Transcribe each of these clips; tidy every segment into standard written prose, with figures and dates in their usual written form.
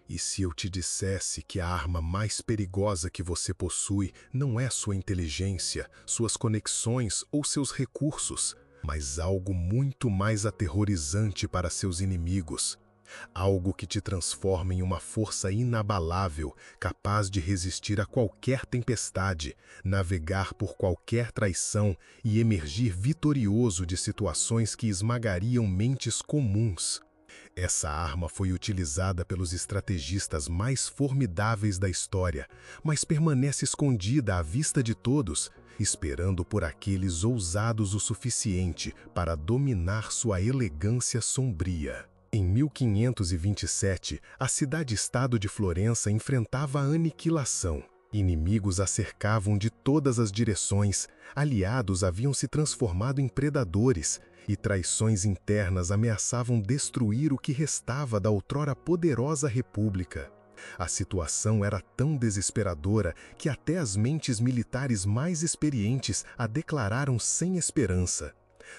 E se eu te dissesse que a arma mais perigosa que você possui não é sua inteligência, suas conexões ou seus recursos, mas algo muito mais aterrorizante para seus inimigos? Algo que te transforma em uma força inabalável, capaz de resistir a qualquer tempestade, navegar por qualquer traição e emergir vitorioso de situações que esmagariam mentes comuns. Essa arma foi utilizada pelos estrategistas mais formidáveis da história, mas permanece escondida à vista de todos, esperando por aqueles ousados o suficiente para dominar sua elegância sombria. Em 1527, a cidade-estado de Florença enfrentava a aniquilação. Inimigos a cercavam de todas as direções, aliados haviam se transformado em predadores, e traições internas ameaçavam destruir o que restava da outrora poderosa república. A situação era tão desesperadora que até as mentes militares mais experientes a declararam sem esperança.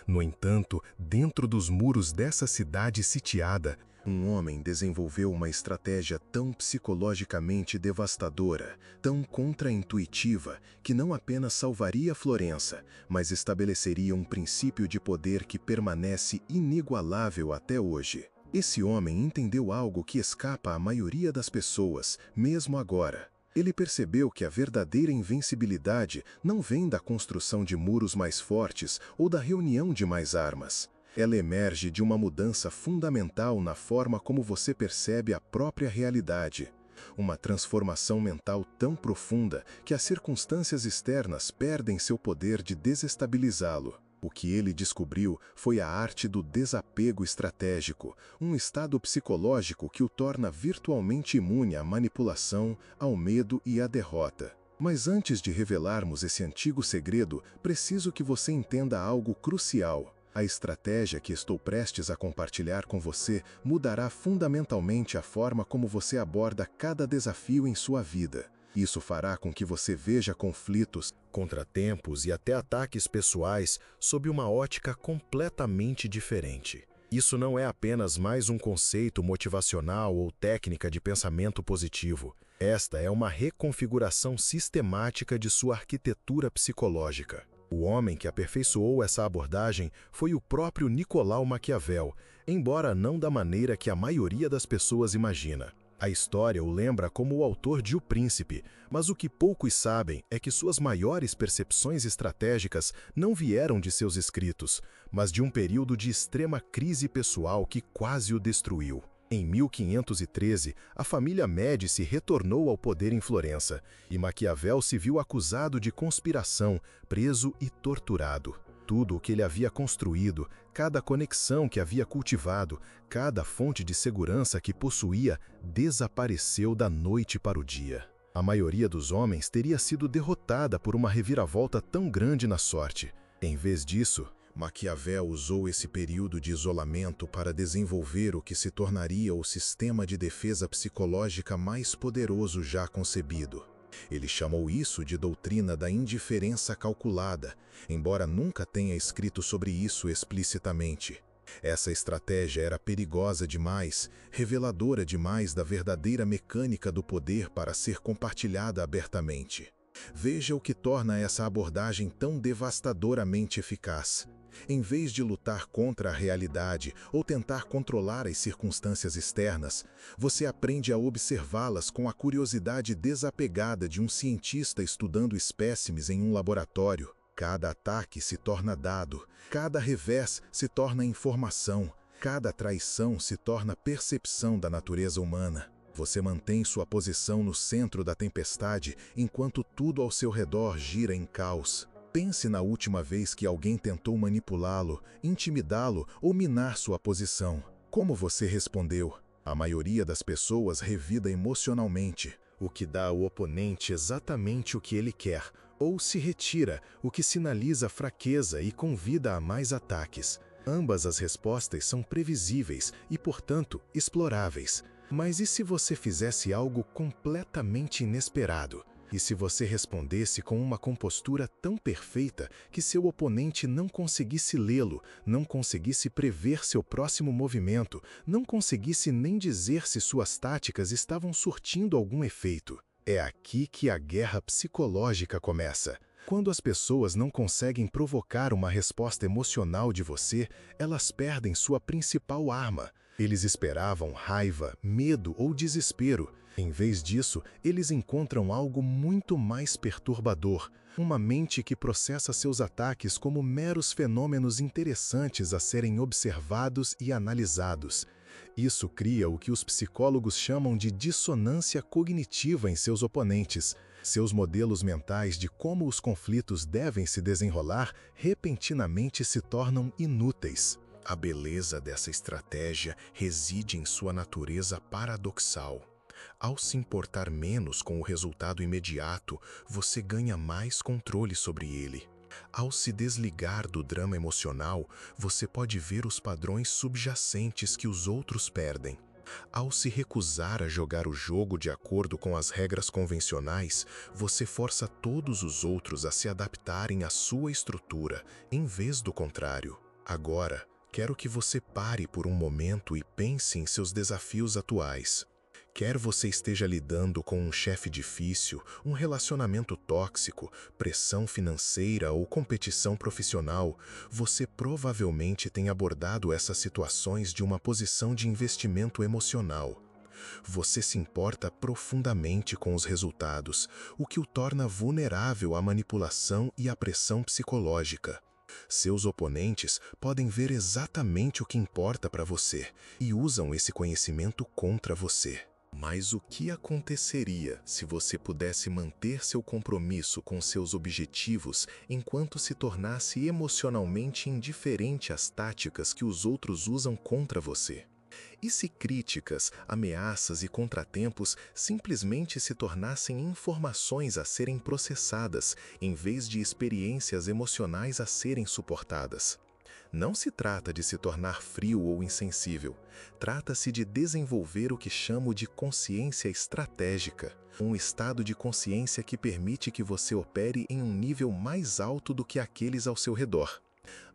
No entanto, dentro dos muros dessa cidade sitiada, um homem desenvolveu uma estratégia tão psicologicamente devastadora, tão contraintuitiva, que não apenas salvaria Florença, mas estabeleceria um princípio de poder que permanece inigualável até hoje. Esse homem entendeu algo que escapa à maioria das pessoas, mesmo agora. Ele percebeu que a verdadeira invencibilidade não vem da construção de muros mais fortes ou da reunião de mais armas. Ela emerge de uma mudança fundamental na forma como você percebe a própria realidade. Uma transformação mental tão profunda que as circunstâncias externas perdem seu poder de desestabilizá-lo. O que ele descobriu foi a arte do desapego estratégico, um estado psicológico que o torna virtualmente imune à manipulação, ao medo e à derrota. Mas antes de revelarmos esse antigo segredo, preciso que você entenda algo crucial. A estratégia que estou prestes a compartilhar com você mudará fundamentalmente a forma como você aborda cada desafio em sua vida. Isso fará com que você veja conflitos, contratempos e até ataques pessoais sob uma ótica completamente diferente. Isso não é apenas mais um conceito motivacional ou técnica de pensamento positivo. Esta é uma reconfiguração sistemática de sua arquitetura psicológica. O homem que aperfeiçoou essa abordagem foi o próprio Nicolau Maquiavel, embora não da maneira que a maioria das pessoas imagina. A história o lembra como o autor de O Príncipe, mas o que poucos sabem é que suas maiores percepções estratégicas não vieram de seus escritos, mas de um período de extrema crise pessoal que quase o destruiu. Em 1513, a família Médici retornou ao poder em Florença, e Maquiavel se viu acusado de conspiração, preso e torturado. Tudo o que ele havia construído, cada conexão que havia cultivado, cada fonte de segurança que possuía, desapareceu da noite para o dia. A maioria dos homens teria sido derrotada por uma reviravolta tão grande na sorte. Em vez disso, Maquiavel usou esse período de isolamento para desenvolver o que se tornaria o sistema de defesa psicológica mais poderoso já concebido. Ele chamou isso de doutrina da indiferença calculada, embora nunca tenha escrito sobre isso explicitamente. Essa estratégia era perigosa demais, reveladora demais da verdadeira mecânica do poder para ser compartilhada abertamente. Veja o que torna essa abordagem tão devastadoramente eficaz. Em vez de lutar contra a realidade ou tentar controlar as circunstâncias externas, você aprende a observá-las com a curiosidade desapegada de um cientista estudando espécimes em um laboratório. Cada ataque se torna dado, cada revés se torna informação, cada traição se torna percepção da natureza humana. Você mantém sua posição no centro da tempestade enquanto tudo ao seu redor gira em caos. Pense na última vez que alguém tentou manipulá-lo, intimidá-lo ou minar sua posição. Como você respondeu? A maioria das pessoas revida emocionalmente, o que dá ao oponente exatamente o que ele quer, ou se retira, o que sinaliza fraqueza e convida a mais ataques. Ambas as respostas são previsíveis e, portanto, exploráveis. Mas e se você fizesse algo completamente inesperado? E se você respondesse com uma compostura tão perfeita que seu oponente não conseguisse lê-lo, não conseguisse prever seu próximo movimento, não conseguisse nem dizer se suas táticas estavam surtindo algum efeito? É aqui que a guerra psicológica começa. Quando as pessoas não conseguem provocar uma resposta emocional de você, elas perdem sua principal arma. Eles esperavam raiva, medo ou desespero. Em vez disso, eles encontram algo muito mais perturbador, uma mente que processa seus ataques como meros fenômenos interessantes a serem observados e analisados. Isso cria o que os psicólogos chamam de dissonância cognitiva em seus oponentes. Seus modelos mentais de como os conflitos devem se desenrolar repentinamente se tornam inúteis. A beleza dessa estratégia reside em sua natureza paradoxal. Ao se importar menos com o resultado imediato, você ganha mais controle sobre ele. Ao se desligar do drama emocional, você pode ver os padrões subjacentes que os outros perdem. Ao se recusar a jogar o jogo de acordo com as regras convencionais, você força todos os outros a se adaptarem à sua estrutura, em vez do contrário. Agora, quero que você pare por um momento e pense em seus desafios atuais. Quer você esteja lidando com um chefe difícil, um relacionamento tóxico, pressão financeira ou competição profissional, você provavelmente tem abordado essas situações de uma posição de investimento emocional. Você se importa profundamente com os resultados, o que o torna vulnerável à manipulação e à pressão psicológica. Seus oponentes podem ver exatamente o que importa para você e usam esse conhecimento contra você. Mas o que aconteceria se você pudesse manter seu compromisso com seus objetivos enquanto se tornasse emocionalmente indiferente às táticas que os outros usam contra você? E se críticas, ameaças e contratempos simplesmente se tornassem informações a serem processadas, em vez de experiências emocionais a serem suportadas? Não se trata de se tornar frio ou insensível. Trata-se de desenvolver o que chamo de consciência estratégica, um estado de consciência que permite que você opere em um nível mais alto do que aqueles ao seu redor.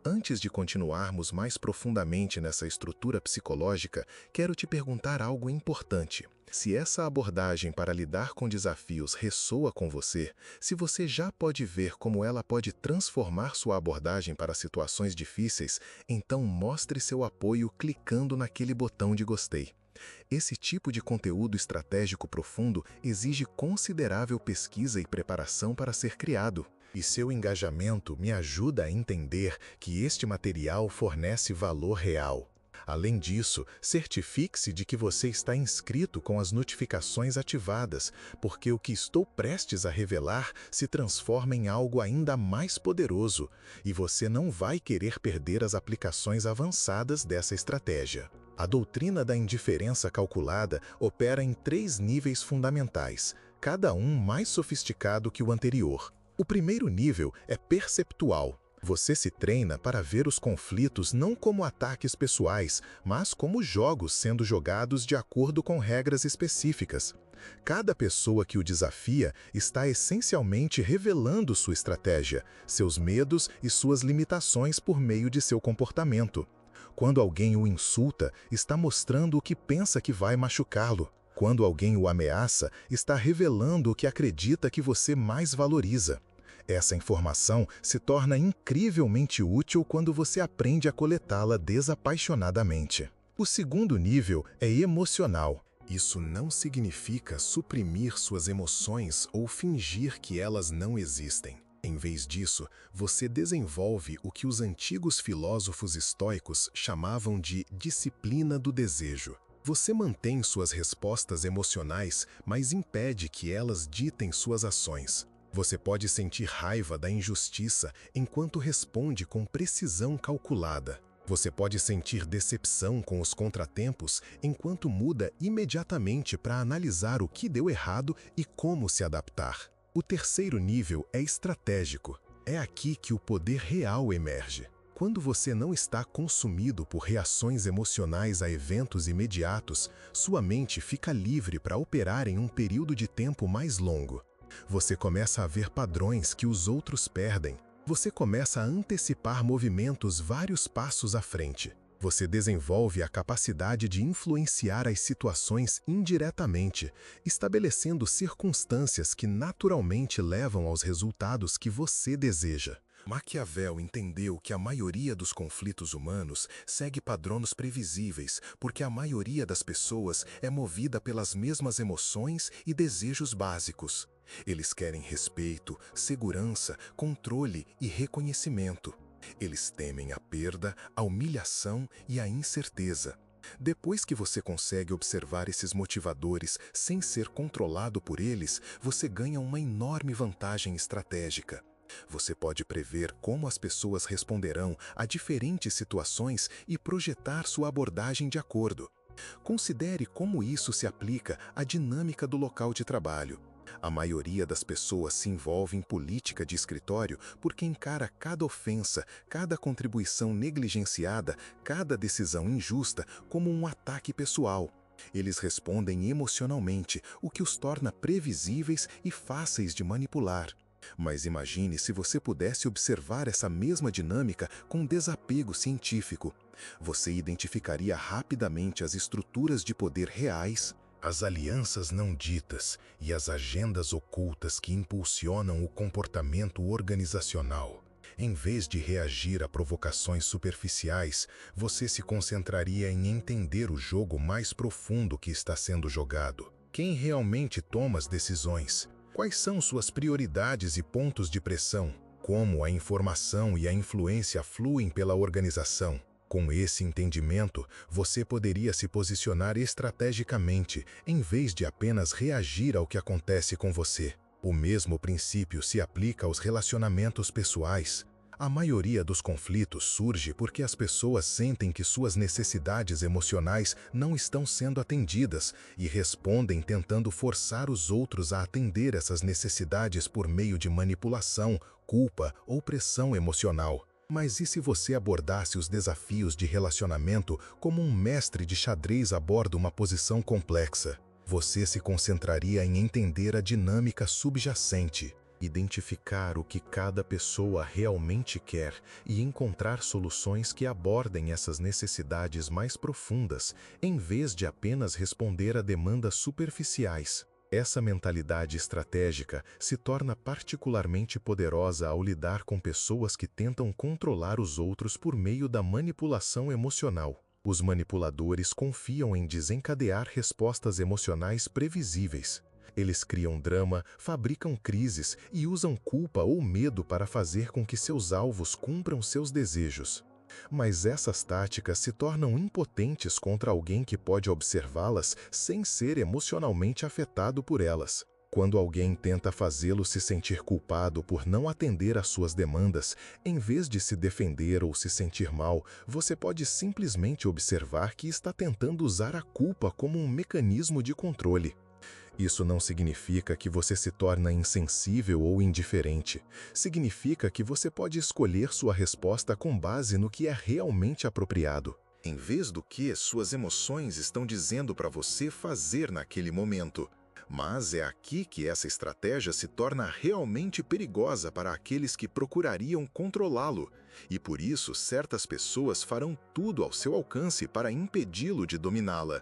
Antes de continuarmos mais profundamente nessa estrutura psicológica, quero te perguntar algo importante. Se essa abordagem para lidar com desafios ressoa com você, se você já pode ver como ela pode transformar sua abordagem para situações difíceis, então mostre seu apoio clicando naquele botão de gostei. Esse tipo de conteúdo estratégico profundo exige considerável pesquisa e preparação para ser criado. E seu engajamento me ajuda a entender que este material fornece valor real. Além disso, certifique-se de que você está inscrito com as notificações ativadas, porque o que estou prestes a revelar se transforma em algo ainda mais poderoso, e você não vai querer perder as aplicações avançadas dessa estratégia. A doutrina da indiferença calculada opera em 3 níveis fundamentais, cada um mais sofisticado que o anterior. O primeiro nível é perceptual. Você se treina para ver os conflitos não como ataques pessoais, mas como jogos sendo jogados de acordo com regras específicas. Cada pessoa que o desafia está essencialmente revelando sua estratégia, seus medos e suas limitações por meio de seu comportamento. Quando alguém o insulta, está mostrando o que pensa que vai machucá-lo. Quando alguém o ameaça, está revelando o que acredita que você mais valoriza. Essa informação se torna incrivelmente útil quando você aprende a coletá-la desapaixonadamente. O segundo nível é emocional. Isso não significa suprimir suas emoções ou fingir que elas não existem. Em vez disso, você desenvolve o que os antigos filósofos estoicos chamavam de disciplina do desejo. Você mantém suas respostas emocionais, mas impede que elas ditem suas ações. Você pode sentir raiva da injustiça enquanto responde com precisão calculada. Você pode sentir decepção com os contratempos enquanto muda imediatamente para analisar o que deu errado e como se adaptar. O terceiro nível é estratégico. É aqui que o poder real emerge. Quando você não está consumido por reações emocionais a eventos imediatos, sua mente fica livre para operar em um período de tempo mais longo. Você começa a ver padrões que os outros perdem. Você começa a antecipar movimentos vários passos à frente. Você desenvolve a capacidade de influenciar as situações indiretamente, estabelecendo circunstâncias que naturalmente levam aos resultados que você deseja. Maquiavel entendeu que a maioria dos conflitos humanos segue padrões previsíveis, porque a maioria das pessoas é movida pelas mesmas emoções e desejos básicos. Eles querem respeito, segurança, controle e reconhecimento. Eles temem a perda, a humilhação e a incerteza. Depois que você consegue observar esses motivadores sem ser controlado por eles, você ganha uma enorme vantagem estratégica. Você pode prever como as pessoas responderão a diferentes situações e projetar sua abordagem de acordo. Considere como isso se aplica à dinâmica do local de trabalho. A maioria das pessoas se envolve em política de escritório porque encara cada ofensa, cada contribuição negligenciada, cada decisão injusta como um ataque pessoal. Eles respondem emocionalmente, o que os torna previsíveis e fáceis de manipular. Mas imagine se você pudesse observar essa mesma dinâmica com desapego científico. Você identificaria rapidamente as estruturas de poder reais, as alianças não ditas e as agendas ocultas que impulsionam o comportamento organizacional. Em vez de reagir a provocações superficiais, você se concentraria em entender o jogo mais profundo que está sendo jogado. Quem realmente toma as decisões? Quais são suas prioridades e pontos de pressão? Como a informação e a influência fluem pela organização? Com esse entendimento, você poderia se posicionar estrategicamente, em vez de apenas reagir ao que acontece com você. O mesmo princípio se aplica aos relacionamentos pessoais. A maioria dos conflitos surge porque as pessoas sentem que suas necessidades emocionais não estão sendo atendidas e respondem tentando forçar os outros a atender essas necessidades por meio de manipulação, culpa ou pressão emocional. Mas e se você abordasse os desafios de relacionamento como um mestre de xadrez aborda uma posição complexa? Você se concentraria em entender a dinâmica subjacente, identificar o que cada pessoa realmente quer e encontrar soluções que abordem essas necessidades mais profundas, em vez de apenas responder a demandas superficiais. Essa mentalidade estratégica se torna particularmente poderosa ao lidar com pessoas que tentam controlar os outros por meio da manipulação emocional. Os manipuladores confiam em desencadear respostas emocionais previsíveis. Eles criam drama, fabricam crises e usam culpa ou medo para fazer com que seus alvos cumpram seus desejos. Mas essas táticas se tornam impotentes contra alguém que pode observá-las sem ser emocionalmente afetado por elas. Quando alguém tenta fazê-lo se sentir culpado por não atender às suas demandas, em vez de se defender ou se sentir mal, você pode simplesmente observar que está tentando usar a culpa como um mecanismo de controle. Isso não significa que você se torna insensível ou indiferente. Significa que você pode escolher sua resposta com base no que é realmente apropriado, em vez do que suas emoções estão dizendo para você fazer naquele momento. Mas é aqui que essa estratégia se torna realmente perigosa para aqueles que procurariam controlá-lo, e por isso certas pessoas farão tudo ao seu alcance para impedi-lo de dominá-la.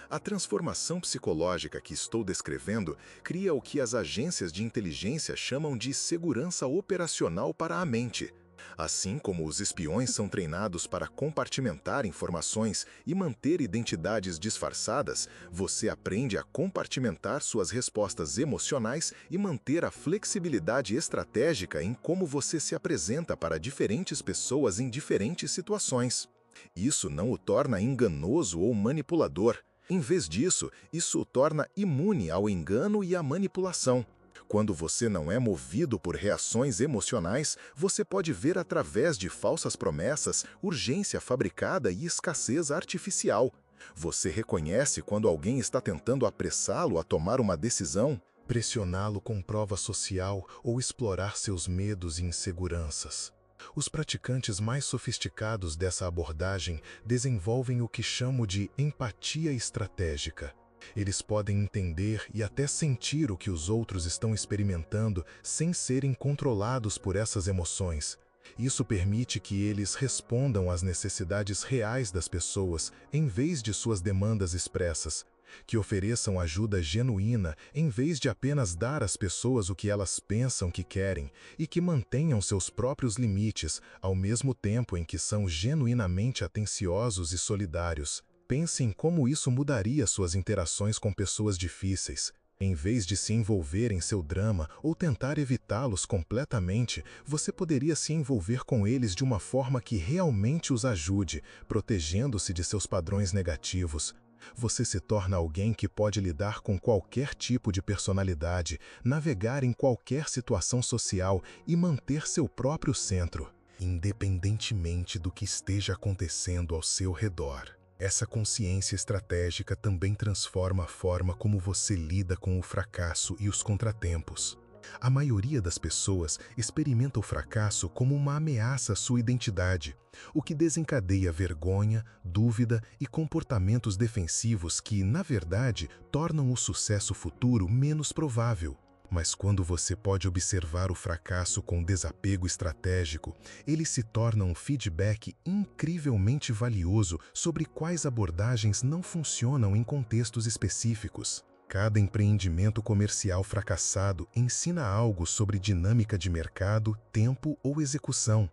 A transformação psicológica que estou descrevendo cria o que as agências de inteligência chamam de segurança operacional para a mente. Assim como os espiões são treinados para compartimentar informações e manter identidades disfarçadas, você aprende a compartimentar suas respostas emocionais e manter a flexibilidade estratégica em como você se apresenta para diferentes pessoas em diferentes situações. Isso não o torna enganoso ou manipulador. Em vez disso, isso o torna imune ao engano e à manipulação. Quando você não é movido por reações emocionais, você pode ver através de falsas promessas, urgência fabricada e escassez artificial. Você reconhece quando alguém está tentando apressá-lo a tomar uma decisão, pressioná-lo com prova social ou explorar seus medos e inseguranças. Os praticantes mais sofisticados dessa abordagem desenvolvem o que chamo de empatia estratégica. Eles podem entender e até sentir o que os outros estão experimentando sem serem controlados por essas emoções. Isso permite que eles respondam às necessidades reais das pessoas em vez de suas demandas expressas, que ofereçam ajuda genuína em vez de apenas dar às pessoas o que elas pensam que querem e que mantenham seus próprios limites ao mesmo tempo em que são genuinamente atenciosos e solidários. Pense em como isso mudaria suas interações com pessoas difíceis. Em vez de se envolver em seu drama ou tentar evitá-los completamente, você poderia se envolver com eles de uma forma que realmente os ajude, protegendo-se de seus padrões negativos. Você se torna alguém que pode lidar com qualquer tipo de personalidade, navegar em qualquer situação social e manter seu próprio centro, independentemente do que esteja acontecendo ao seu redor. Essa consciência estratégica também transforma a forma como você lida com o fracasso e os contratempos. A maioria das pessoas experimenta o fracasso como uma ameaça à sua identidade, o que desencadeia vergonha, dúvida e comportamentos defensivos que, na verdade, tornam o sucesso futuro menos provável. Mas quando você pode observar o fracasso com desapego estratégico, ele se torna um feedback incrivelmente valioso sobre quais abordagens não funcionam em contextos específicos. Cada empreendimento comercial fracassado ensina algo sobre dinâmica de mercado, tempo ou execução.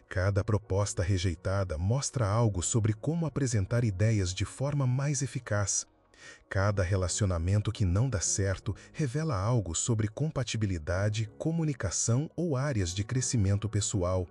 Cada proposta rejeitada mostra algo sobre como apresentar ideias de forma mais eficaz. Cada relacionamento que não dá certo revela algo sobre compatibilidade, comunicação ou áreas de crescimento pessoal.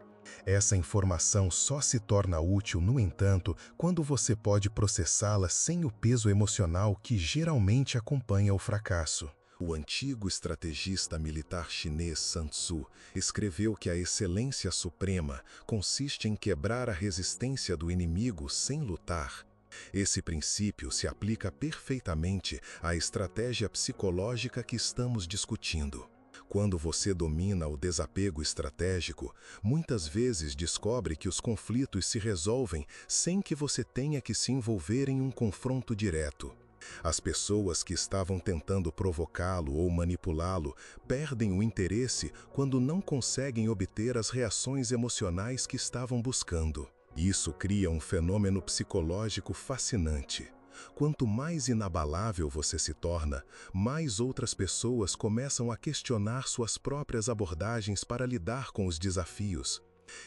Essa informação só se torna útil, no entanto, quando você pode processá-la sem o peso emocional que geralmente acompanha o fracasso. O antigo estrategista militar chinês Sun Tzu escreveu que a excelência suprema consiste em quebrar a resistência do inimigo sem lutar. Esse princípio se aplica perfeitamente à estratégia psicológica que estamos discutindo. Quando você domina o desapego estratégico, muitas vezes descobre que os conflitos se resolvem sem que você tenha que se envolver em um confronto direto. As pessoas que estavam tentando provocá-lo ou manipulá-lo perdem o interesse quando não conseguem obter as reações emocionais que estavam buscando. Isso cria um fenômeno psicológico fascinante. Quanto mais inabalável você se torna, mais outras pessoas começam a questionar suas próprias abordagens para lidar com os desafios.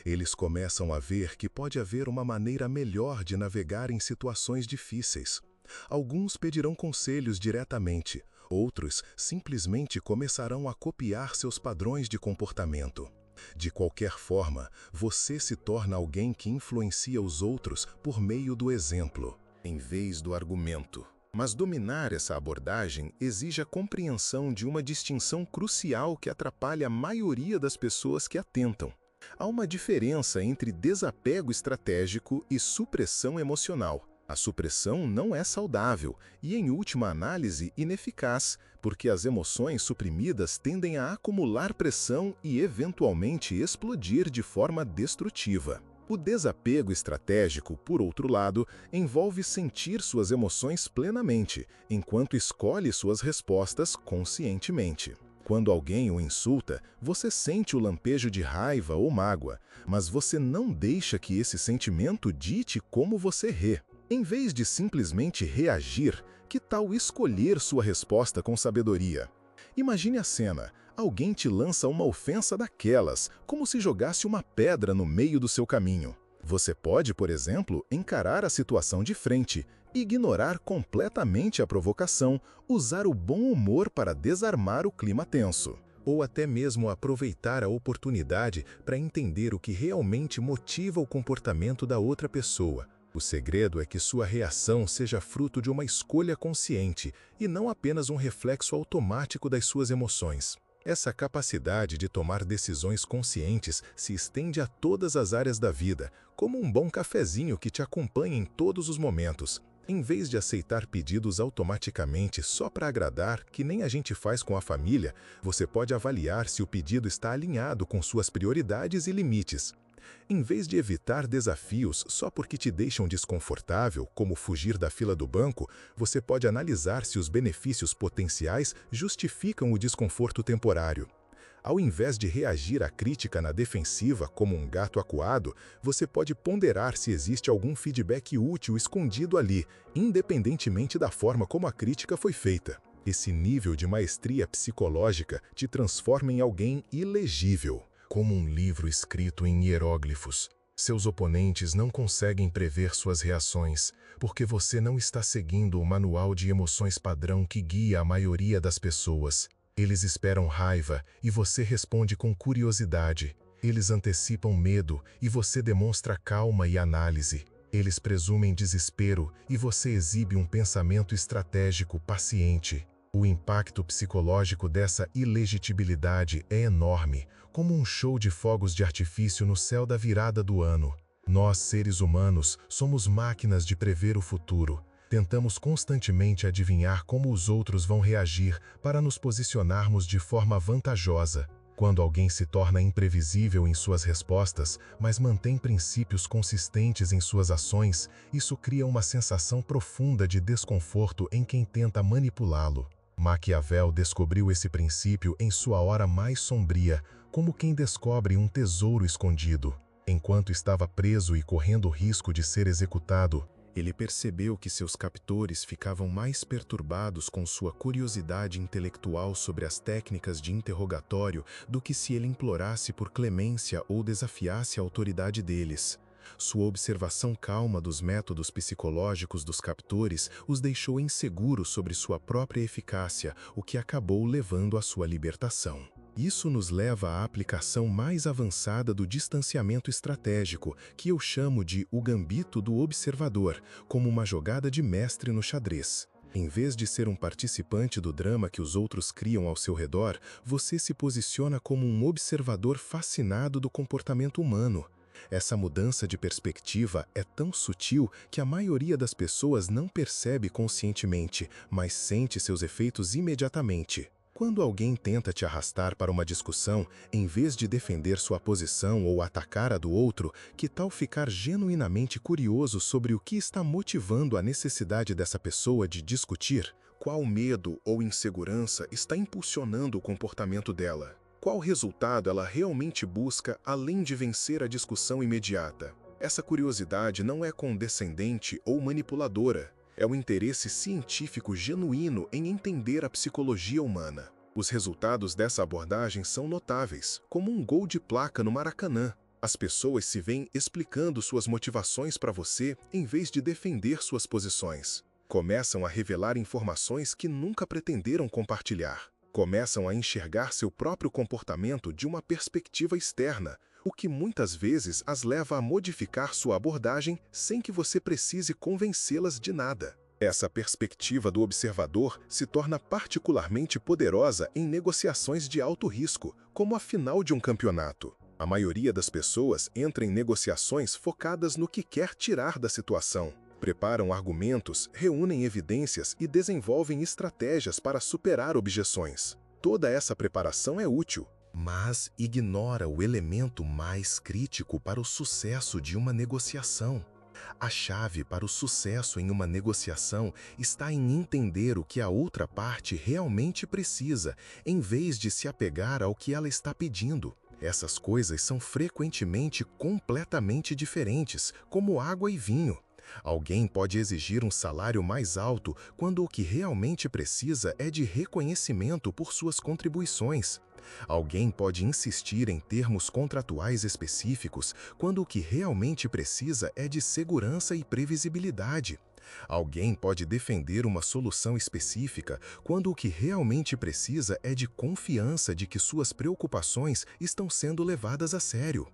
Eles começam a ver que pode haver uma maneira melhor de navegar em situações difíceis. Alguns pedirão conselhos diretamente, outros simplesmente começarão a copiar seus padrões de comportamento. De qualquer forma, você se torna alguém que influencia os outros por meio do exemplo, em vez do argumento. Mas dominar essa abordagem exige a compreensão de uma distinção crucial que atrapalha a maioria das pessoas que a tentam. Há uma diferença entre desapego estratégico e supressão emocional. A supressão não é saudável e, em última análise, ineficaz, porque as emoções suprimidas tendem a acumular pressão e, eventualmente, explodir de forma destrutiva. O desapego estratégico, por outro lado, envolve sentir suas emoções plenamente, enquanto escolhe suas respostas conscientemente. Quando alguém o insulta, você sente o lampejo de raiva ou mágoa, mas você não deixa que esse sentimento dite como você ri. Em vez de simplesmente reagir, que tal escolher sua resposta com sabedoria? Imagine a cena. Alguém te lança uma ofensa daquelas, como se jogasse uma pedra no meio do seu caminho. Você pode, por exemplo, encarar a situação de frente, ignorar completamente a provocação, usar o bom humor para desarmar o clima tenso. Ou até mesmo aproveitar a oportunidade para entender o que realmente motiva o comportamento da outra pessoa. O segredo é que sua reação seja fruto de uma escolha consciente e não apenas um reflexo automático das suas emoções. Essa capacidade de tomar decisões conscientes se estende a todas as áreas da vida, como um bom cafezinho que te acompanha em todos os momentos. Em vez de aceitar pedidos automaticamente só para agradar, que nem a gente faz com a família, você pode avaliar se o pedido está alinhado com suas prioridades e limites. Em vez de evitar desafios só porque te deixam desconfortável, como fugir da fila do banco, você pode analisar se os benefícios potenciais justificam o desconforto temporário. Ao invés de reagir à crítica na defensiva como um gato acuado, você pode ponderar se existe algum feedback útil escondido ali, independentemente da forma como a crítica foi feita. Esse nível de maestria psicológica te transforma em alguém ilegível, como um livro escrito em hieróglifos. Seus oponentes não conseguem prever suas reações, porque você não está seguindo o manual de emoções padrão que guia a maioria das pessoas. Eles esperam raiva e você responde com curiosidade. Eles antecipam medo e você demonstra calma e análise. Eles presumem desespero e você exibe um pensamento estratégico paciente. O impacto psicológico dessa ilegibilidade é enorme, como um show de fogos de artifício no céu da virada do ano. Nós, seres humanos, somos máquinas de prever o futuro. Tentamos constantemente adivinhar como os outros vão reagir para nos posicionarmos de forma vantajosa. Quando alguém se torna imprevisível em suas respostas, mas mantém princípios consistentes em suas ações, isso cria uma sensação profunda de desconforto em quem tenta manipulá-lo. Maquiavel descobriu esse princípio em sua hora mais sombria, como quem descobre um tesouro escondido. Enquanto estava preso e correndo o risco de ser executado, ele percebeu que seus captores ficavam mais perturbados com sua curiosidade intelectual sobre as técnicas de interrogatório do que se ele implorasse por clemência ou desafiasse a autoridade deles. Sua observação calma dos métodos psicológicos dos captores os deixou inseguros sobre sua própria eficácia, o que acabou levando à sua libertação. Isso nos leva à aplicação mais avançada do distanciamento estratégico, que eu chamo de o gambito do observador, como uma jogada de mestre no xadrez. Em vez de ser um participante do drama que os outros criam ao seu redor, você se posiciona como um observador fascinado do comportamento humano. Essa mudança de perspectiva é tão sutil que a maioria das pessoas não percebe conscientemente, mas sente seus efeitos imediatamente. Quando alguém tenta te arrastar para uma discussão, em vez de defender sua posição ou atacar a do outro, que tal ficar genuinamente curioso sobre o que está motivando a necessidade dessa pessoa de discutir? Qual medo ou insegurança está impulsionando o comportamento dela? Qual resultado ela realmente busca além de vencer a discussão imediata? Essa curiosidade não é condescendente ou manipuladora. É o interesse científico genuíno em entender a psicologia humana. Os resultados dessa abordagem são notáveis, como um gol de placa no Maracanã. As pessoas se veem explicando suas motivações para você em vez de defender suas posições. Começam a revelar informações que nunca pretenderam compartilhar. Começam a enxergar seu próprio comportamento de uma perspectiva externa, o que muitas vezes as leva a modificar sua abordagem sem que você precise convencê-las de nada. Essa perspectiva do observador se torna particularmente poderosa em negociações de alto risco, como a final de um campeonato. A maioria das pessoas entra em negociações focadas no que quer tirar da situação. Preparam argumentos, reúnem evidências e desenvolvem estratégias para superar objeções. Toda essa preparação é útil, mas ignora o elemento mais crítico para o sucesso de uma negociação. A chave para o sucesso em uma negociação está em entender o que a outra parte realmente precisa, em vez de se apegar ao que ela está pedindo. Essas coisas são frequentemente completamente diferentes, como água e vinho. Alguém pode exigir um salário mais alto quando o que realmente precisa é de reconhecimento por suas contribuições. Alguém pode insistir em termos contratuais específicos quando o que realmente precisa é de segurança e previsibilidade. Alguém pode defender uma solução específica quando o que realmente precisa é de confiança de que suas preocupações estão sendo levadas a sério.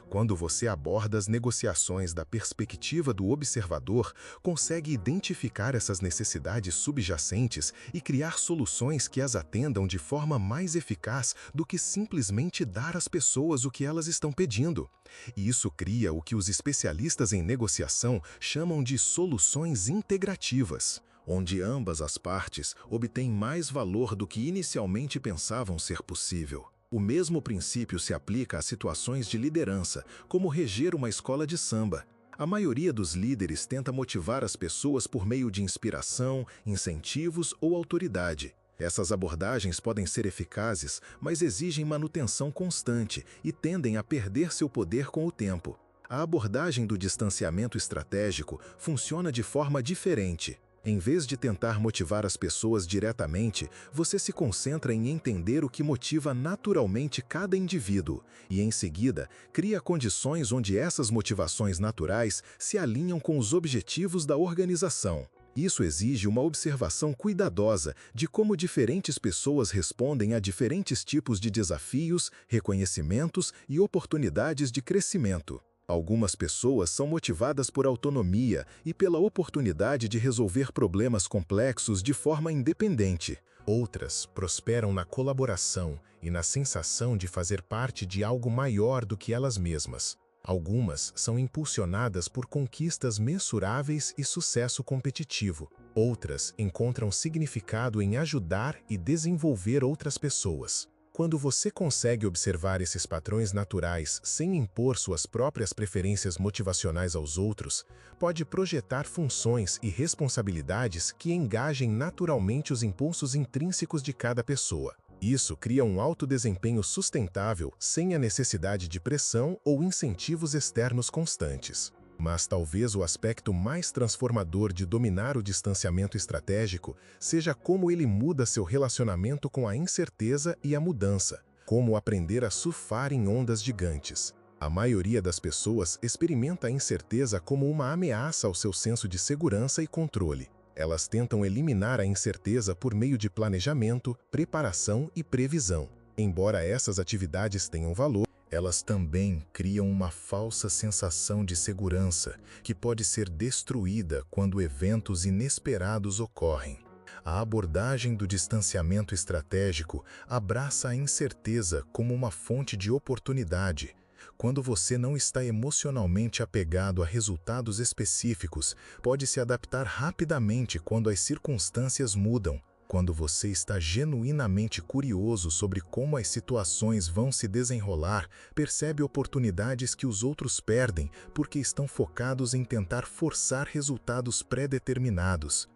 Quando você aborda as negociações da perspectiva do observador, consegue identificar essas necessidades subjacentes e criar soluções que as atendam de forma mais eficaz do que simplesmente dar às pessoas o que elas estão pedindo. E isso cria o que os especialistas em negociação chamam de soluções integrativas, onde ambas as partes obtêm mais valor do que inicialmente pensavam ser possível. O mesmo princípio se aplica a situações de liderança, como reger uma escola de samba. A maioria dos líderes tenta motivar as pessoas por meio de inspiração, incentivos ou autoridade. Essas abordagens podem ser eficazes, mas exigem manutenção constante e tendem a perder seu poder com o tempo. A abordagem do distanciamento estratégico funciona de forma diferente. Em vez de tentar motivar as pessoas diretamente, você se concentra em entender o que motiva naturalmente cada indivíduo e, em seguida, cria condições onde essas motivações naturais se alinham com os objetivos da organização. Isso exige uma observação cuidadosa de como diferentes pessoas respondem a diferentes tipos de desafios, reconhecimentos e oportunidades de crescimento. Algumas pessoas são motivadas por autonomia e pela oportunidade de resolver problemas complexos de forma independente. Outras prosperam na colaboração e na sensação de fazer parte de algo maior do que elas mesmas. Algumas são impulsionadas por conquistas mensuráveis e sucesso competitivo. Outras encontram significado em ajudar e desenvolver outras pessoas. Quando você consegue observar esses padrões naturais sem impor suas próprias preferências motivacionais aos outros, pode projetar funções e responsabilidades que engajem naturalmente os impulsos intrínsecos de cada pessoa. Isso cria um alto desempenho sustentável sem a necessidade de pressão ou incentivos externos constantes. Mas talvez o aspecto mais transformador de dominar o distanciamento estratégico seja como ele muda seu relacionamento com a incerteza e a mudança, como aprender a surfar em ondas gigantes. A maioria das pessoas experimenta a incerteza como uma ameaça ao seu senso de segurança e controle. Elas tentam eliminar a incerteza por meio de planejamento, preparação e previsão. Embora essas atividades tenham valor, elas também criam uma falsa sensação de segurança, que pode ser destruída quando eventos inesperados ocorrem. A abordagem do distanciamento estratégico abraça a incerteza como uma fonte de oportunidade. Quando você não está emocionalmente apegado a resultados específicos, pode se adaptar rapidamente quando as circunstâncias mudam. Quando você está genuinamente curioso sobre como as situações vão se desenrolar, percebe oportunidades que os outros perdem porque estão focados em tentar forçar resultados pré-determinados.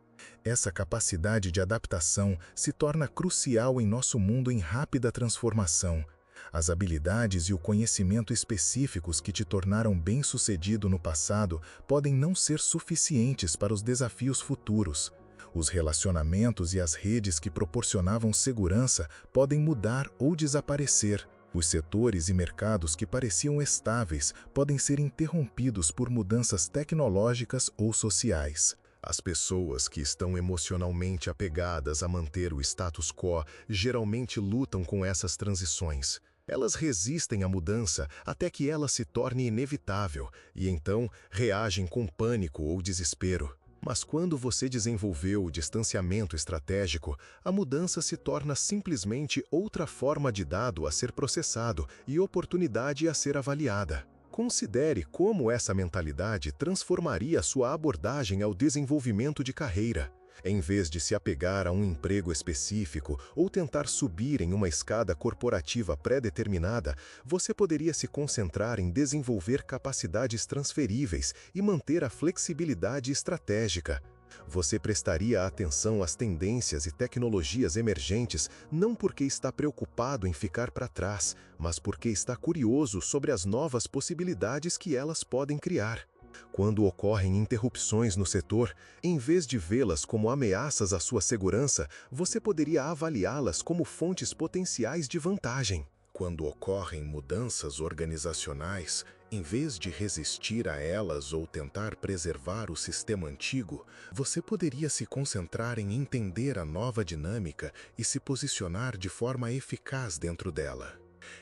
Essa capacidade de adaptação se torna crucial em nosso mundo em rápida transformação. As habilidades e o conhecimento específicos que te tornaram bem-sucedido no passado podem não ser suficientes para os desafios futuros. Os relacionamentos e as redes que proporcionavam segurança podem mudar ou desaparecer. Os setores e mercados que pareciam estáveis podem ser interrompidos por mudanças tecnológicas ou sociais. As pessoas que estão emocionalmente apegadas a manter o status quo geralmente lutam com essas transições. Elas resistem à mudança até que ela se torne inevitável e então reagem com pânico ou desespero. Mas quando você desenvolveu o distanciamento estratégico, a mudança se torna simplesmente outra forma de dado a ser processado e oportunidade a ser avaliada. Considere como essa mentalidade transformaria sua abordagem ao desenvolvimento de carreira. Em vez de se apegar a um emprego específico ou tentar subir em uma escada corporativa pré-determinada, você poderia se concentrar em desenvolver capacidades transferíveis e manter a flexibilidade estratégica. Você prestaria atenção às tendências e tecnologias emergentes não porque está preocupado em ficar para trás, mas porque está curioso sobre as novas possibilidades que elas podem criar. Quando ocorrem interrupções no setor, em vez de vê-las como ameaças à sua segurança, você poderia avaliá-las como fontes potenciais de vantagem. Quando ocorrem mudanças organizacionais, em vez de resistir a elas ou tentar preservar o sistema antigo, você poderia se concentrar em entender a nova dinâmica e se posicionar de forma eficaz dentro dela.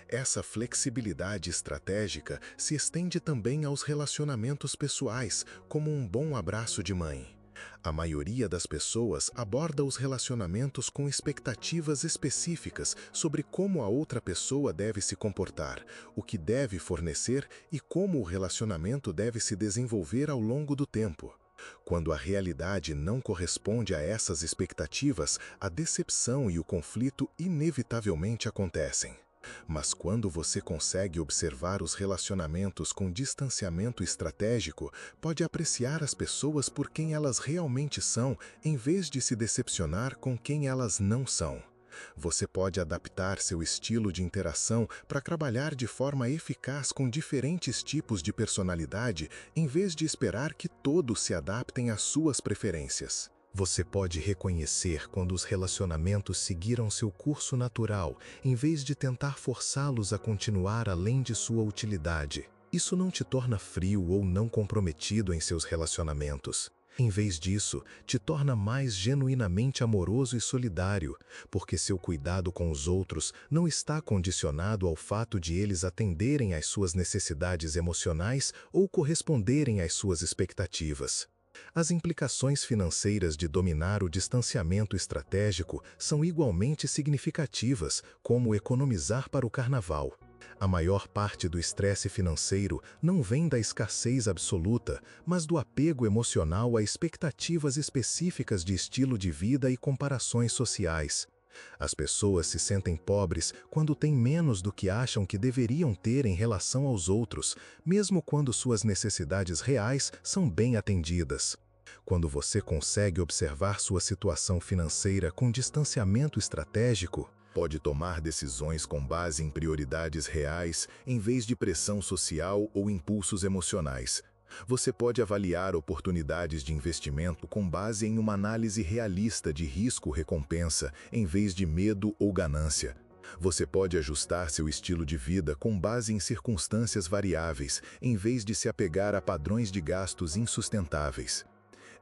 Essa flexibilidade estratégica se estende também aos relacionamentos pessoais, como um bom abraço de mãe. A maioria das pessoas aborda os relacionamentos com expectativas específicas sobre como a outra pessoa deve se comportar, o que deve fornecer e como o relacionamento deve se desenvolver ao longo do tempo. Quando a realidade não corresponde a essas expectativas, a decepção e o conflito inevitavelmente acontecem. Mas quando você consegue observar os relacionamentos com distanciamento estratégico, pode apreciar as pessoas por quem elas realmente são, em vez de se decepcionar com quem elas não são. Você pode adaptar seu estilo de interação para trabalhar de forma eficaz com diferentes tipos de personalidade, em vez de esperar que todos se adaptem às suas preferências. Você pode reconhecer quando os relacionamentos seguiram seu curso natural, em vez de tentar forçá-los a continuar além de sua utilidade. Isso não te torna frio ou não comprometido em seus relacionamentos. Em vez disso, te torna mais genuinamente amoroso e solidário, porque seu cuidado com os outros não está condicionado ao fato de eles atenderem às suas necessidades emocionais ou corresponderem às suas expectativas. As implicações financeiras de dominar o distanciamento estratégico são igualmente significativas, como economizar para o carnaval. A maior parte do estresse financeiro não vem da escassez absoluta, mas do apego emocional a expectativas específicas de estilo de vida e comparações sociais. As pessoas se sentem pobres quando têm menos do que acham que deveriam ter em relação aos outros, mesmo quando suas necessidades reais são bem atendidas. Quando você consegue observar sua situação financeira com distanciamento estratégico, pode tomar decisões com base em prioridades reais em vez de pressão social ou impulsos emocionais. Você pode avaliar oportunidades de investimento com base em uma análise realista de risco-recompensa, em vez de medo ou ganância. Você pode ajustar seu estilo de vida com base em circunstâncias variáveis, em vez de se apegar a padrões de gastos insustentáveis.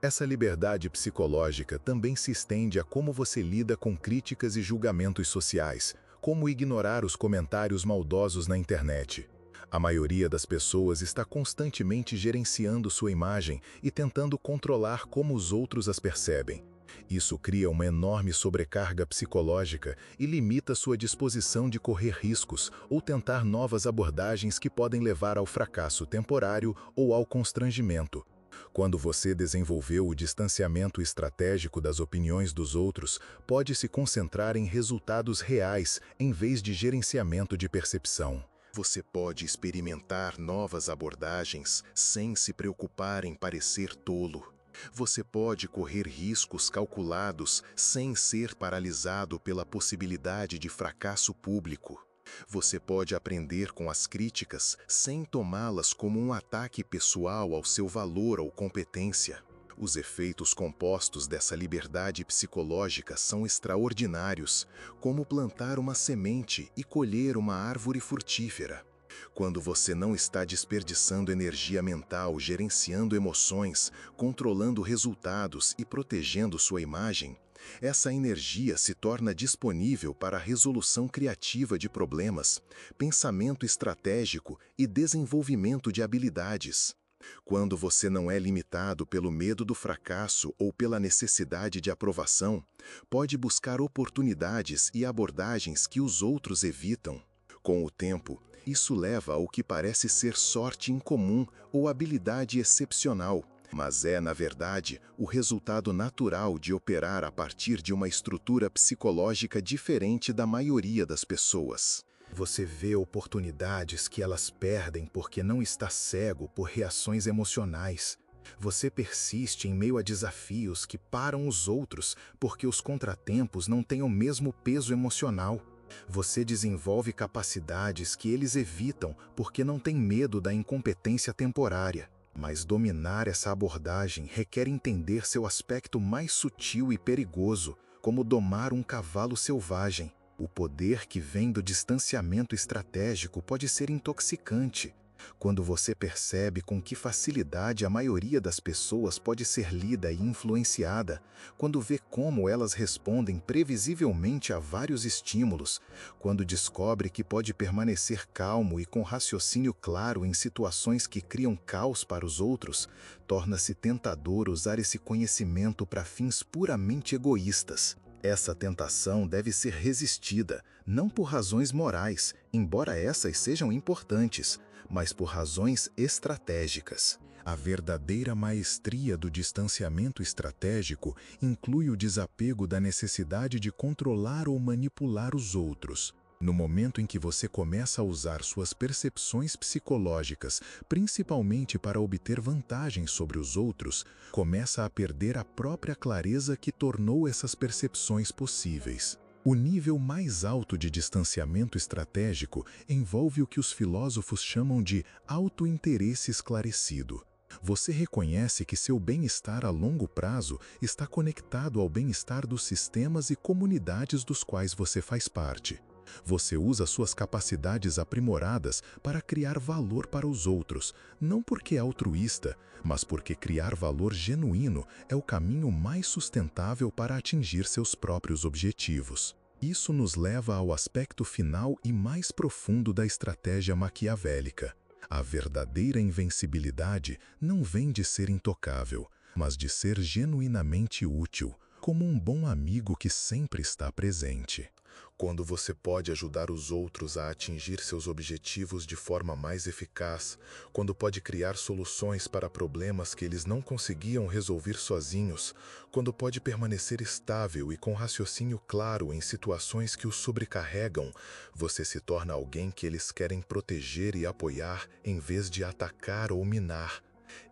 Essa liberdade psicológica também se estende a como você lida com críticas e julgamentos sociais, como ignorar os comentários maldosos na internet. A maioria das pessoas está constantemente gerenciando sua imagem e tentando controlar como os outros as percebem. Isso cria uma enorme sobrecarga psicológica e limita sua disposição de correr riscos ou tentar novas abordagens que podem levar ao fracasso temporário ou ao constrangimento. Quando você desenvolveu o distanciamento estratégico das opiniões dos outros, pode se concentrar em resultados reais em vez de gerenciamento de percepção. Você pode experimentar novas abordagens sem se preocupar em parecer tolo. Você pode correr riscos calculados sem ser paralisado pela possibilidade de fracasso público. Você pode aprender com as críticas sem tomá-las como um ataque pessoal ao seu valor ou competência. Os efeitos compostos dessa liberdade psicológica são extraordinários, como plantar uma semente e colher uma árvore frutífera. Quando você não está desperdiçando energia mental, gerenciando emoções, controlando resultados e protegendo sua imagem, essa energia se torna disponível para a resolução criativa de problemas, pensamento estratégico e desenvolvimento de habilidades. Quando você não é limitado pelo medo do fracasso ou pela necessidade de aprovação, pode buscar oportunidades e abordagens que os outros evitam. Com o tempo, isso leva ao que parece ser sorte incomum ou habilidade excepcional, mas é, na verdade, o resultado natural de operar a partir de uma estrutura psicológica diferente da maioria das pessoas. Você vê oportunidades que elas perdem porque não está cego por reações emocionais. Você persiste em meio a desafios que param os outros porque os contratempos não têm o mesmo peso emocional. Você desenvolve capacidades que eles evitam porque não têm medo da incompetência temporária. Mas dominar essa abordagem requer entender seu aspecto mais sutil e perigoso, como domar um cavalo selvagem. O poder que vem do distanciamento estratégico pode ser intoxicante. Quando você percebe com que facilidade a maioria das pessoas pode ser lida e influenciada, quando vê como elas respondem previsivelmente a vários estímulos, quando descobre que pode permanecer calmo e com raciocínio claro em situações que criam caos para os outros, torna-se tentador usar esse conhecimento para fins puramente egoístas. Essa tentação deve ser resistida, não por razões morais, embora essas sejam importantes, mas por razões estratégicas. A verdadeira maestria do distanciamento estratégico inclui o desapego da necessidade de controlar ou manipular os outros. No momento em que você começa a usar suas percepções psicológicas, principalmente para obter vantagem sobre os outros, começa a perder a própria clareza que tornou essas percepções possíveis. O nível mais alto de distanciamento estratégico envolve o que os filósofos chamam de auto-interesse esclarecido. Você reconhece que seu bem-estar a longo prazo está conectado ao bem-estar dos sistemas e comunidades dos quais você faz parte. Você usa suas capacidades aprimoradas para criar valor para os outros, não porque é altruísta, mas porque criar valor genuíno é o caminho mais sustentável para atingir seus próprios objetivos. Isso nos leva ao aspecto final e mais profundo da estratégia maquiavélica. A verdadeira invencibilidade não vem de ser intocável, mas de ser genuinamente útil, como um bom amigo que sempre está presente. Quando você pode ajudar os outros a atingir seus objetivos de forma mais eficaz, quando pode criar soluções para problemas que eles não conseguiam resolver sozinhos, quando pode permanecer estável e com raciocínio claro em situações que os sobrecarregam, você se torna alguém que eles querem proteger e apoiar em vez de atacar ou minar.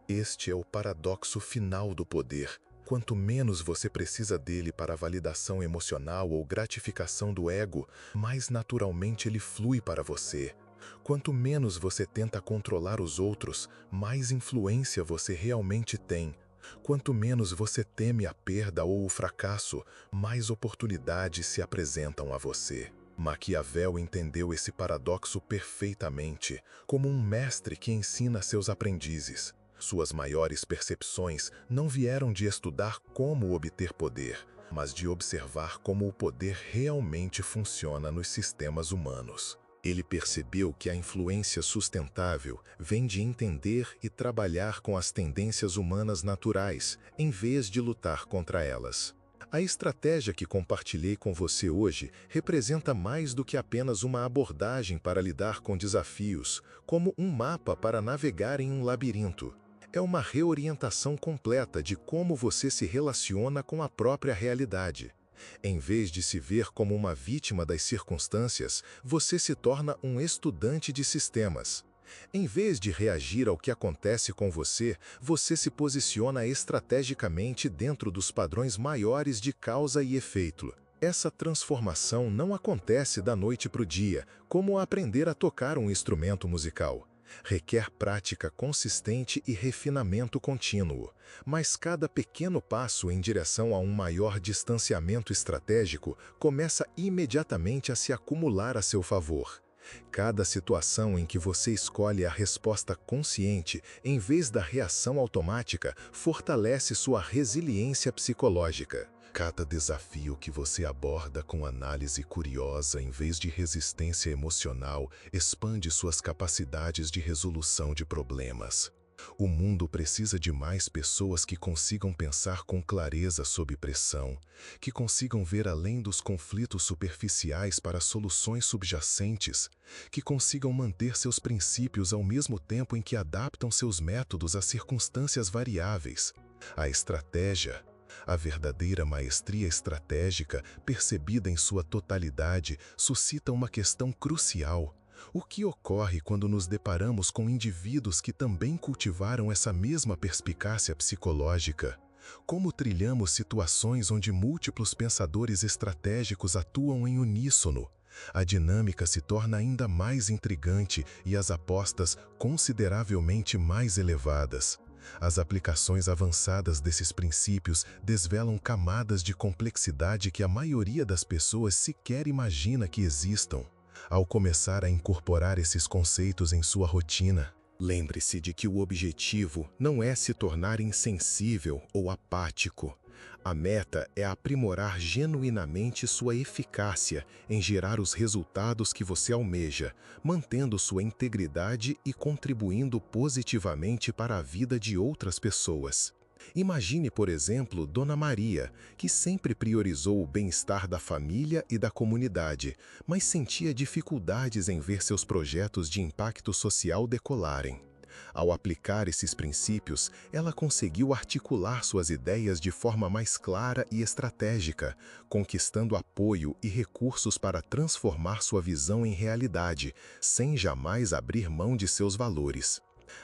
Este é o paradoxo final do poder. Quanto menos você precisa dele para a validação emocional ou gratificação do ego, mais naturalmente ele flui para você. Quanto menos você tenta controlar os outros, mais influência você realmente tem. Quanto menos você teme a perda ou o fracasso, mais oportunidades se apresentam a você. Maquiavel entendeu esse paradoxo perfeitamente, como um mestre que ensina seus aprendizes. Suas maiores percepções não vieram de estudar como obter poder, mas de observar como o poder realmente funciona nos sistemas humanos. Ele percebeu que a influência sustentável vem de entender e trabalhar com as tendências humanas naturais, em vez de lutar contra elas. A estratégia que compartilhei com você hoje representa mais do que apenas uma abordagem para lidar com desafios, como um mapa para navegar em um labirinto. É uma reorientação completa de como você se relaciona com a própria realidade. Em vez de se ver como uma vítima das circunstâncias, você se torna um estudante de sistemas. Em vez de reagir ao que acontece com você, você se posiciona estrategicamente dentro dos padrões maiores de causa e efeito. Essa transformação não acontece da noite para o dia, como aprender a tocar um instrumento musical. Requer prática consistente e refinamento contínuo, mas cada pequeno passo em direção a um maior distanciamento estratégico começa imediatamente a se acumular a seu favor. Cada situação em que você escolhe a resposta consciente em vez da reação automática fortalece sua resiliência psicológica. Cada desafio que você aborda com análise curiosa em vez de resistência emocional expande suas capacidades de resolução de problemas. O mundo precisa de mais pessoas que consigam pensar com clareza sob pressão, que consigam ver além dos conflitos superficiais para soluções subjacentes, que consigam manter seus princípios ao mesmo tempo em que adaptam seus métodos às circunstâncias variáveis. A estratégia, a verdadeira maestria estratégica, percebida em sua totalidade, suscita uma questão crucial. O que ocorre quando nos deparamos com indivíduos que também cultivaram essa mesma perspicácia psicológica? Como trilhamos situações onde múltiplos pensadores estratégicos atuam em uníssono? A dinâmica se torna ainda mais intrigante e as apostas consideravelmente mais elevadas. As aplicações avançadas desses princípios desvelam camadas de complexidade que a maioria das pessoas sequer imagina que existam. Ao começar a incorporar esses conceitos em sua rotina, lembre-se de que o objetivo não é se tornar insensível ou apático. A meta é aprimorar genuinamente sua eficácia em gerar os resultados que você almeja, mantendo sua integridade e contribuindo positivamente para a vida de outras pessoas. Imagine, por exemplo, Dona Maria, que sempre priorizou o bem-estar da família e da comunidade, mas sentia dificuldades em ver seus projetos de impacto social decolarem. Ao aplicar esses princípios, ela conseguiu articular suas ideias de forma mais clara e estratégica, conquistando apoio e recursos para transformar sua visão em realidade, sem jamais abrir mão de seus valores.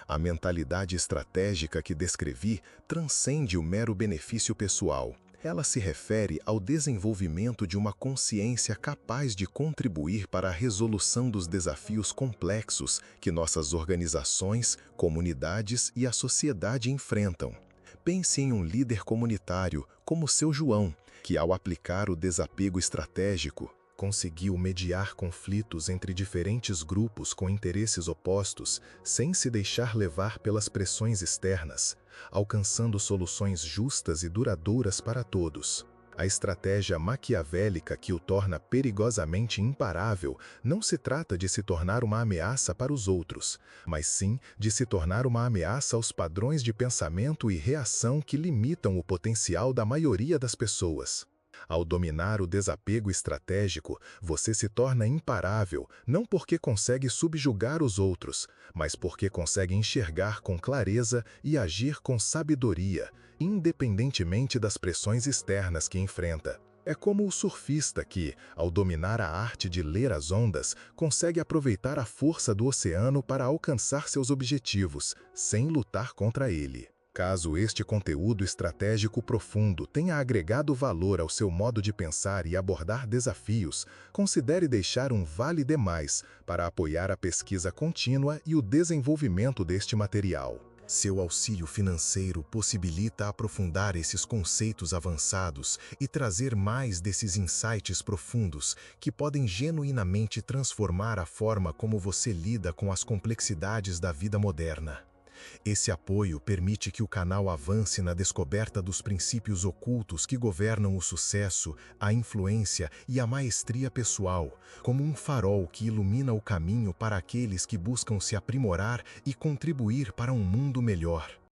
A mentalidade estratégica que descrevi transcende o mero benefício pessoal. Ela se refere ao desenvolvimento de uma consciência capaz de contribuir para a resolução dos desafios complexos que nossas organizações, comunidades e a sociedade enfrentam. Pense em um líder comunitário, como seu João, que ao aplicar o desapego estratégico, conseguiu mediar conflitos entre diferentes grupos com interesses opostos, sem se deixar levar pelas pressões externas, alcançando soluções justas e duradouras para todos. A estratégia maquiavélica que o torna perigosamente imparável não se trata de se tornar uma ameaça para os outros, mas sim de se tornar uma ameaça aos padrões de pensamento e reação que limitam o potencial da maioria das pessoas. Ao dominar o desapego estratégico, você se torna imparável, não porque consegue subjugar os outros, mas porque consegue enxergar com clareza e agir com sabedoria, independentemente das pressões externas que enfrenta. É como o surfista que, ao dominar a arte de ler as ondas, consegue aproveitar a força do oceano para alcançar seus objetivos, sem lutar contra ele. Caso este conteúdo estratégico profundo tenha agregado valor ao seu modo de pensar e abordar desafios, considere deixar um Vale Demais para apoiar a pesquisa contínua e o desenvolvimento deste material. Seu auxílio financeiro possibilita aprofundar esses conceitos avançados e trazer mais desses insights profundos que podem genuinamente transformar a forma como você lida com as complexidades da vida moderna. Esse apoio permite que o canal avance na descoberta dos princípios ocultos que governam o sucesso, a influência e a maestria pessoal, como um farol que ilumina o caminho para aqueles que buscam se aprimorar e contribuir para um mundo melhor.